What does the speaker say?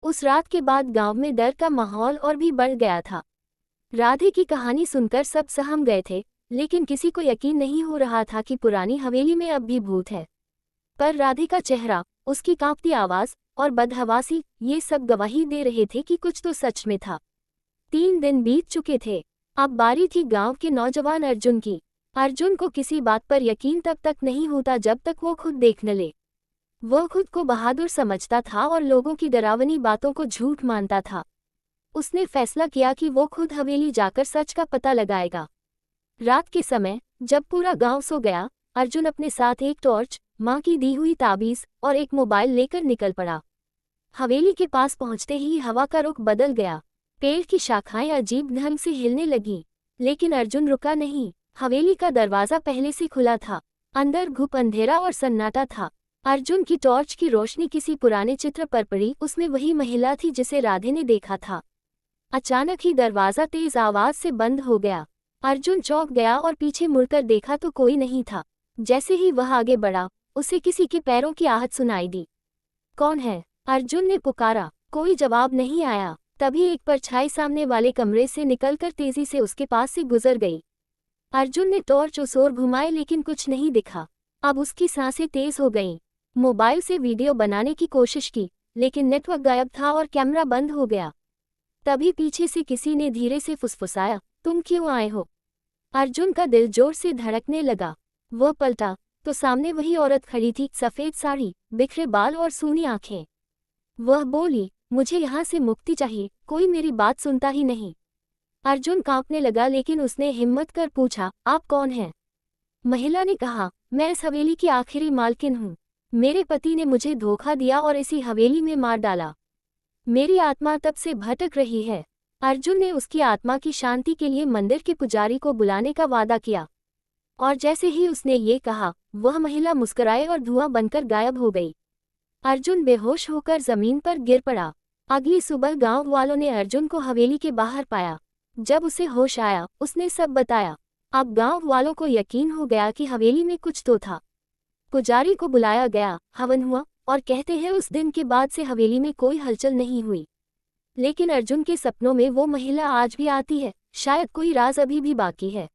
उस रात के बाद गांव में डर का माहौल और भी बढ़ गया था। राधे की कहानी सुनकर सब सहम गए थे, लेकिन किसी को यकीन नहीं हो रहा था कि पुरानी हवेली में अब भी भूत है। पर राधे का चेहरा, उसकी कांपती आवाज और बदहवासी, ये सब गवाही दे रहे थे कि कुछ तो सच में था। 3 दिन बीत चुके थे। अब बारी थी गांव के नौजवान अर्जुन की। अर्जुन को किसी बात पर यकीन तब तक नहीं होता जब तक वो खुद देख न ले। वह खुद को बहादुर समझता था और लोगों की डरावनी बातों को झूठ मानता था। उसने फैसला किया कि वो खुद हवेली जाकर सच का पता लगाएगा। रात के समय, जब पूरा गांव सो गया, अर्जुन अपने साथ एक टॉर्च, मां की दी हुई ताबीज और एक मोबाइल लेकर निकल पड़ा। हवेली के पास पहुंचते ही हवा का रुख बदल गया। पेड़ की शाखाएं अजीब ढंग से हिलने लगीं, लेकिन अर्जुन रुका नहीं। हवेली का दरवाजा पहले से खुला था। अंदर घुप अंधेरा और सन्नाटा था। अर्जुन की टॉर्च की रोशनी किसी पुराने चित्र पर पड़ी। उसमें वही महिला थी जिसे राधे ने देखा था। अचानक ही दरवाजा तेज आवाज से बंद हो गया। अर्जुन चौंक गया और पीछे मुड़कर देखा तो कोई नहीं था। जैसे ही वह आगे बढ़ा, उसे किसी के पैरों की आहट सुनाई दी। कौन है? अर्जुन ने पुकारा। कोई जवाब नहीं आया। तभी एक परछाई सामने वाले कमरे से निकलकर तेजी से उसके पास से गुजर गई। अर्जुन ने टॉर्च उस ओर घुमाई, लेकिन कुछ नहीं दिखा। अब उसकी सांसें तेज हो गईं। मोबाइल से वीडियो बनाने की कोशिश की, लेकिन नेटवर्क गायब था और कैमरा बंद हो गया। तभी पीछे से किसी ने धीरे से फुसफुसाया, तुम क्यों आए हो? अर्जुन का दिल जोर से धड़कने लगा। वह पलटा तो सामने वही औरत खड़ी थी, सफेद साड़ी, बिखरे बाल और सूनी आंखें। वह बोली, मुझे यहाँ से मुक्ति चाहिए, कोई मेरी बात सुनता ही नहीं। अर्जुन कांपने लगा, लेकिन उसने हिम्मत कर पूछा, आप कौन हैं? महिला ने कहा, मैं इस हवेली की आखिरी मालकिन हूँ। मेरे पति ने मुझे धोखा दिया और इसी हवेली में मार डाला। मेरी आत्मा तब से भटक रही है। अर्जुन ने उसकी आत्मा की शांति के लिए मंदिर के पुजारी को बुलाने का वादा किया। और जैसे ही उसने ये कहा, वह महिला मुस्कुराए और धुआं बनकर गायब हो गई। अर्जुन बेहोश होकर जमीन पर गिर पड़ा। अगली सुबह गांव वालों ने अर्जुन को हवेली के बाहर पाया। जब उसे होश आया, उसने सब बताया। अब गांव वालों को यकीन हो गया कि हवेली में कुछ तो था। पुजारी को बुलाया गया, हवन हुआ, और कहते हैं उस दिन के बाद से हवेली में कोई हलचल नहीं हुई। लेकिन अर्जुन के सपनों में वो महिला आज भी आती है। शायद कोई राज अभी भी बाकी है।